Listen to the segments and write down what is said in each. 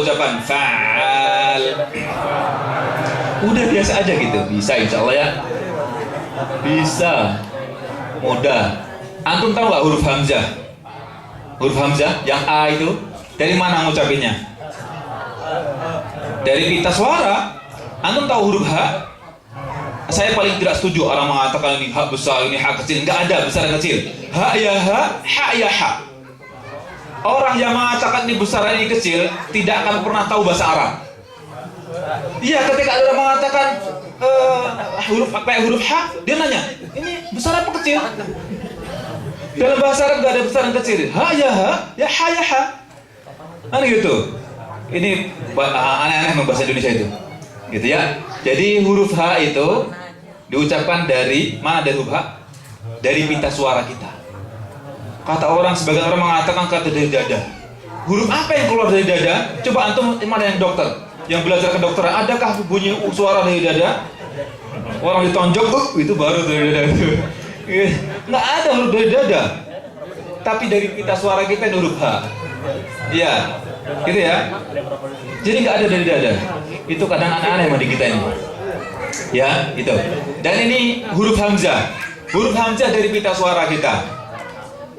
ucapan fa'al. Udah biasa aja gitu. Bisa insya Allah ya. Bisa. Mudah. Antum tahu nggak huruf hamzah? Huruf hamzah yang A itu dari mana ngucapinnya? Dari pita suara. Antum tahu huruf H? Saya paling tidak setuju orang mengatakan ini H besar, ini H kecil. Nggak ada besar dan kecil. H ya H, H ya H. Orang yang mengatakan ini besar ini kecil tidak akan pernah tahu bahasa Arab. Iya, ketika ada orang mengatakan huruf kayak huruf H, dia nanya, ini besar apa kecil? Dalam bahasa Arab nggak ada besar dan kecil. H ya H, ya H ya H. Kan gitu. Ini aneh-aneh bahasa Indonesia itu. Gitu ya. Jadi huruf H itu diucapkan dari mana dari huruf H? Dari pita suara kita. Kata orang, sebagian orang mengatakan kata dari dada. Huruf apa yang keluar dari dada? Coba antum mana yang dokter, yang belajar kedokteran, adakah bunyi suara dari dada? Orang ditonjok, itu baru dari dada itu. Nggak ada huruf dari dada. Tapi dari pita suara kita huruf H. Iya, gitu ya. Jadi nggak ada dari dada. Itu kadang aneh-aneh di kita ini. Ya, itu. Dan ini huruf hamzah. Huruf hamzah dari pita suara kita.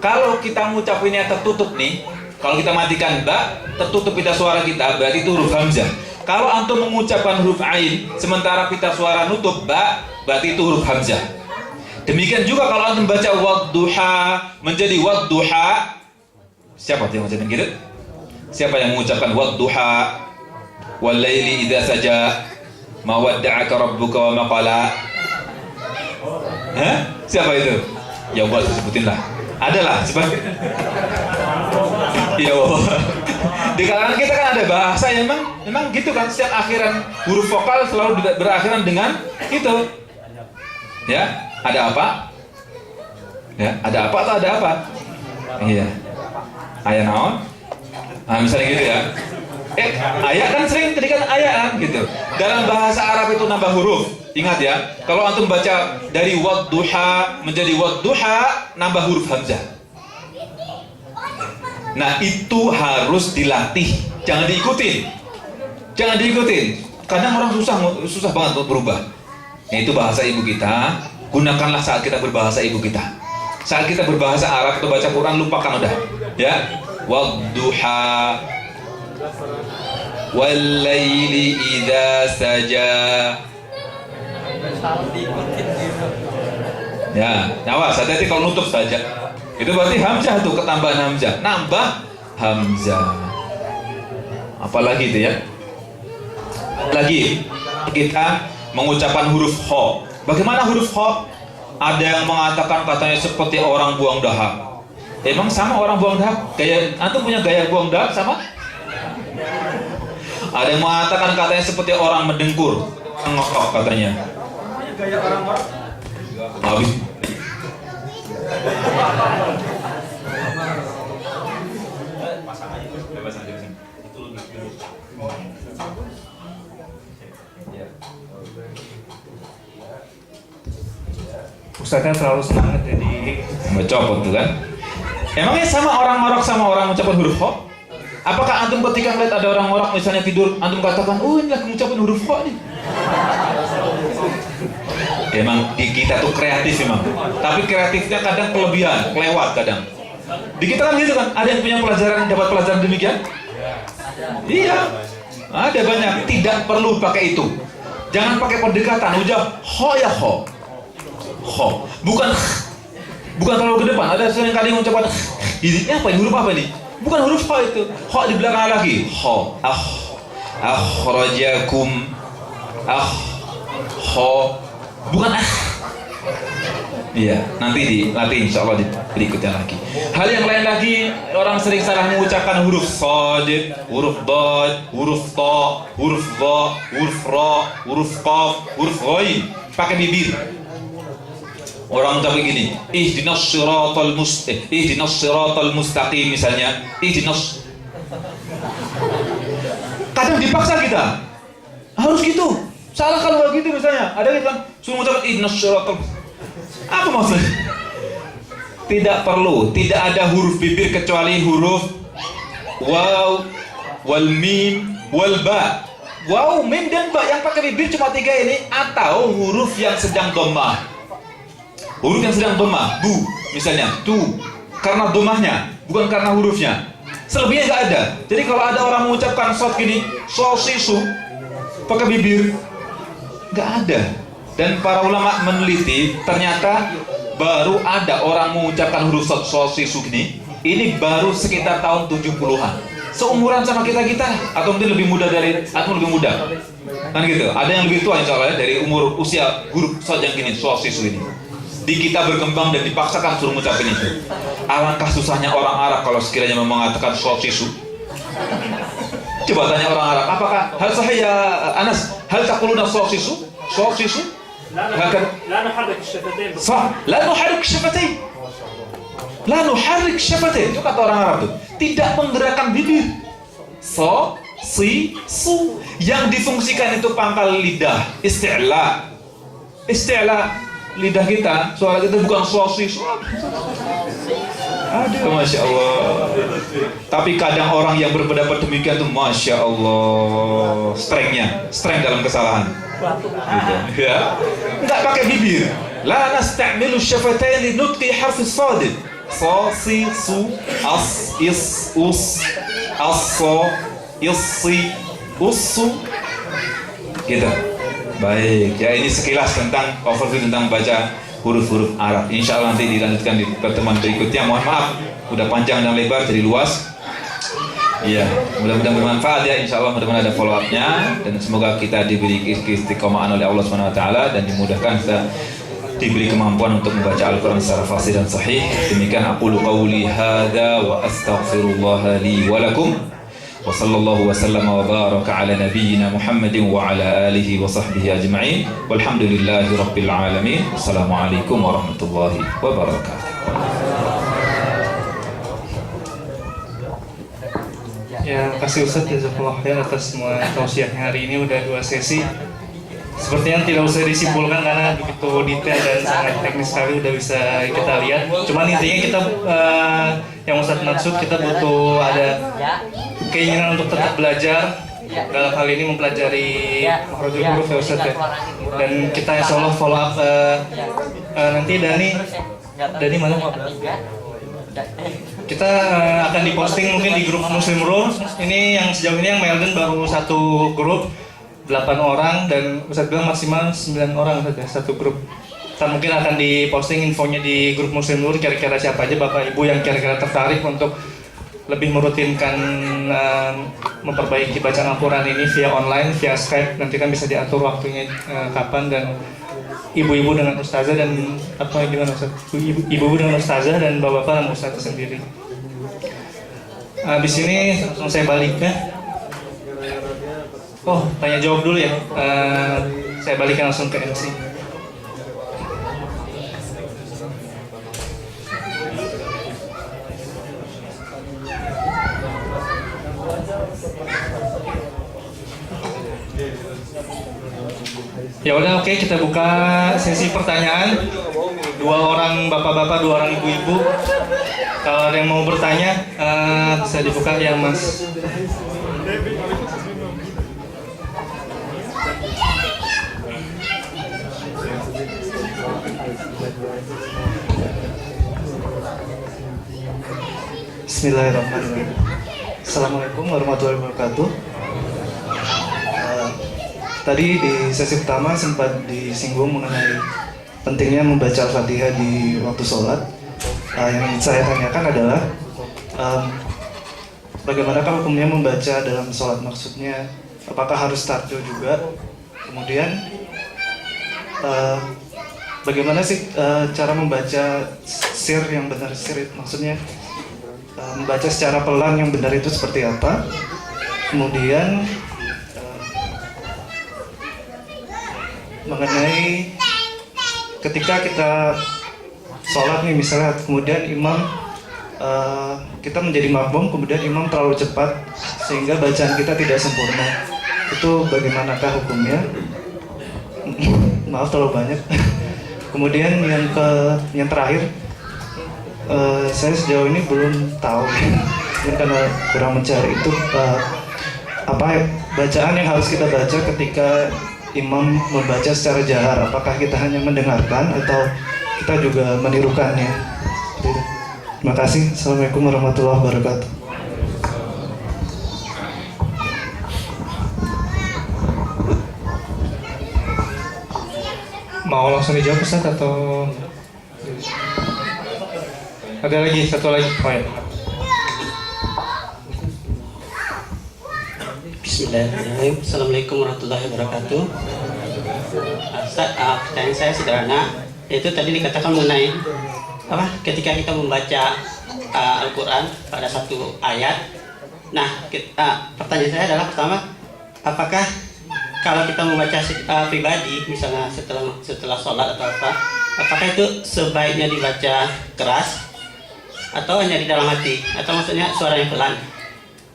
Kalau kita mengucapinnya tertutup nih, kalau kita matikan ba, tertutup pita suara kita, berarti itu huruf hamzah. Kalau antum mengucapkan huruf ain, sementara pita suara nutup ba, berarti itu huruf hamzah. Demikian juga kalau antum baca wadduha menjadi wadduha, siapa yang mengucapkan gitu? Siapa yang mengucapkan wadduha, wal laili idza saja, ma wadda'aka rabbuka wa ma qala? Hah? Siapa itu? Ya Allah, sebutin lah. Adalah sebagai iya di kalangan kita kan ada bahasa yang memang gitu kan, setiap akhiran huruf vokal selalu berakhiran dengan itu. Ya, ada apa? Ya, ada apa atau ada apa? Iya. Ayat naon? Nah, misalnya gitu ya. Ayat kan sering tadi kan ayat gitu. Dalam bahasa Arab itu nambah huruf. Ingat ya, kalau antum baca dari wadduha menjadi wadduha, nambah huruf hamzah. Nah, itu harus dilatih, jangan diikutin. Jangan diikutin. Kadang orang susah banget untuk berubah. Nah, itu bahasa ibu kita, gunakanlah saat kita berbahasa ibu kita. Saat kita berbahasa Arab atau baca Quran, lupakan udah. Ya, wadduha wal laili idza saja. Ya, awas, hati-hati kalau nutup saja. Itu berarti hamzah tuh, ketambahan hamzah. Nambah hamzah. Apalagi itu ya? Lagi kita mengucapkan huruf kho. Bagaimana huruf kho? Ada yang mengatakan katanya seperti orang buang dahak. Emang sama orang buang dahak? Gaya antum punya gaya buang dahak sama? Ada yang mengatakan katanya seperti orang mendengkur, ngokok katanya. Gaya orang-orang habis. Ustaznya terlalu semangat jadi Ngecopot tuh kan. Emangnya sama orang ngorok sama orang mengucapkan huruf kho? Apakah antum ketika melihat ada orang ngorok misalnya tidur, antum katakan, oh ini lagi mengucapkan huruf kho nih? Emang di kita tuh kreatif memang. Tapi kreatifnya kadang kelebihan, kelewat kadang. Di kita kan gitu kan, ada yang punya pelajaran, dapat pelajaran demikian? Iya, ada banyak. Tidak perlu pakai itu. Jangan pakai pendekatan, udah ho ya ho. Ho, bukan terlalu ke depan. Ada sering kali mengucapkan ini apa? Huruf apa ini? Bukan huruf ho itu. Ho di belakang lagi. Ho, akhrajakum, ho, bukan Iya, nanti dilatih insya Allah di berikutnya lagi. Hal yang lain lagi, orang sering salah mengucapkan huruf shad, huruf dad, huruf ta, huruf dha, huruf ra, huruf qaf, huruf ghain, pakai bibir. Orang ucapin gini, ihdinas siratal mustaqim misalnya, ihdinas. Kadang dipaksa kita. Harus gitu. Salah kalau begitu misalnya. Ada yang bilang, suruh ucapin ihdinas siratal. Apa maksudnya? Tidak perlu. Tidak ada huruf bibir kecuali huruf waw, wal mim, wal ba. Wow, mim dan ba yang pakai bibir cuma 3 ini, atau huruf yang sedang dhammah. Huruf yang sedang dhammah, bu, misalnya, tu, karena dhammahnya, bukan karena hurufnya. Selebihnya nggak ada. Jadi kalau ada orang mengucapkan shot gini, sosisu, pakai bibir, nggak ada. Dan para ulama meneliti, ternyata baru ada orang mengucapkan huruf sosisu gini, ini baru sekitar tahun 70-an. Seumuran sama kita-kita, atau mungkin lebih muda atau lebih muda. Kan gitu. Ada yang lebih tua insya Allah ya, dari umur usia huruf shot yang gini, sosisu ini. Di kita berkembang dan dipaksakan suruh mengucapkan itu. Alangkah susahnya orang Arab kalau sekiranya mengatakan sosisu. Coba tanya orang Arab, apakah hal sahih ya Anas? Hal taquluna sosisu? Sosisu? لا نحرك الشفتين صح لا نحرك الشفتين لا نحرك الشفتين itu kata orang Arab tuh, tidak menggerakkan bibir. So, si, su, yang difungsikan itu pangkal lidah, isti'la. Lidah kita, suara kita bukan so, si, su. Aduh, Masya Allah. Tapi kadang orang yang berpendapat demikian tuh Masya Allah, strength dalam kesalahan gitu. Ya, nggak pakai bibir. La nasta'milu syafatain li nutqi harf as-sadid. So, si, su, as, is, us, as-so, is-si, us-su. Gitu. Baik, ya ini sekilas tentang overview tentang baca huruf-huruf Arab. Insya Allah nanti dilanjutkan di pertemuan berikutnya. Mohon maaf, udah panjang dan lebar jadi luas. Iya, mudah-mudahan bermanfaat ya. Insya Allah mudah-mudahan ada follow up-nya, dan semoga kita diberi istiqomahan oleh Allah Subhanahu Wa Taala dan dimudahkan kita diberi kemampuan untuk membaca Al-Quran secara fasih dan sahih. Demikian aqulu qawli hadza wa astaghfirullah li wa lakum. Wa sallallahu wa sallama wa baraka ala nabiyyina Muhammadin wa ala alihi wa sahbihi ajma'in. Walhamdulillahi rabbil alamin. Assalamualaikum warahmatullahi wabarakatuh. Ya, kasih Ustadz jazakallahu khair atas semua tausiahnya hari ini. Udah 2 sesi. Sepertinya tidak usah disimpulkan karena begitu detail dan sangat teknis sekali, udah bisa kita lihat. Cuman intinya kita yang Ustadz maksud, kita butuh ada keinginan untuk tetap belajar dalam hal ini mempelajari makhrajul huruf ya Ustadz ya. Dan kita insya Allah follow up nanti Dani mana? Kita akan diposting mungkin di grup Muslim Room. Ini yang sejauh ini yang Melden baru 1 grup 8 orang, dan Ustadz bilang maksimal 9 orang saja satu grup. Kita mungkin akan diposting infonya di grup Muslim Room, kira-kira siapa aja Bapak Ibu yang kira-kira tertarik untuk lebih merutinkan memperbaiki bacaan Al-Quran ini via online, via Skype. Nanti kan bisa diatur waktunya kapan, dan ibu-ibu dengan ustazah dan apa gimana Ustaz? Ibu-ibu dengan ustazah dan bapak-bapak dengan ustazah sendiri. Habis ini langsung saya balik ya. Oh, tanya jawab dulu ya. Saya balikan langsung ke MC. Ya udah, oke, kita buka sesi pertanyaan. 2 orang bapak-bapak, 2 orang ibu-ibu. Kalau ada yang mau bertanya, bisa dibuka ya Mas. Bismillahirrahmanirrahim. Assalamualaikum warahmatullahi wabarakatuh. Tadi di sesi pertama sempat disinggung mengenai pentingnya membaca Al-Fatihah di waktu sholat. Yang saya tanyakan adalah bagaimanakah hukumnya membaca dalam sholat, maksudnya apakah harus tarjo juga? Kemudian bagaimana sih cara membaca sir yang benar, maksudnya membaca secara pelan yang benar itu seperti apa? Kemudian mengenai ketika kita sholat nih misalnya, kemudian imam kita menjadi makmum, kemudian imam terlalu cepat sehingga bacaan kita tidak sempurna, itu bagaimanakah hukumnya? Maaf terlalu banyak. Kemudian yang terakhir, saya sejauh ini belum tahu mungkin karena kurang mencari itu, apa bacaan yang harus kita baca ketika imam membaca secara jahar? Apakah kita hanya mendengarkan atau kita juga menirukannya? Terima kasih. Assalamualaikum warahmatullahi wabarakatuh. Mau langsung dijawab Ustaz atau ada lagi satu lagi poin? Bismillahirrahmanirrahim. Assalamualaikum warahmatullahi wabarakatuh. Pertanyaan saya sederhana, yaitu tadi dikatakan mengenai apa? Ketika kita membaca Al-Quran pada satu ayat. Nah, pertanyaan saya adalah pertama, apakah kalau kita membaca pribadi, misalnya setelah sholat atau apa, apakah itu sebaiknya dibaca keras atau hanya di dalam hati, atau maksudnya suara yang pelan?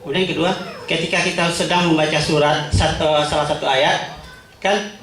Kemudian yang kedua, ketika kita sedang membaca salah satu ayat, kan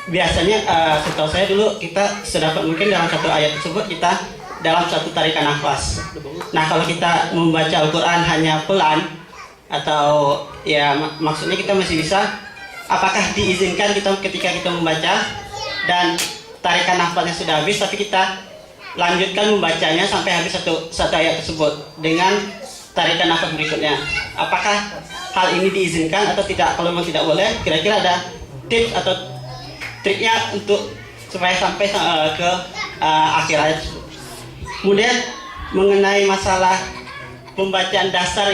biasanya setahu saya dulu kita sedapat mungkin dalam satu ayat tersebut kita dalam satu tarikan nafas. Nah, kalau kita membaca Al-Quran hanya pelan atau ya maksudnya kita masih bisa, apakah diizinkan kita ketika kita membaca dan tarikan nafasnya sudah habis tapi kita lanjutkan membacanya sampai habis satu ayat tersebut dengan tarikan nafas berikutnya? Apakah hal ini diizinkan atau tidak? Kalau memang tidak boleh, kira-kira ada tips atau triknya untuk supaya sampai ke akhir ayat. Kemudian mengenai masalah pembacaan dasar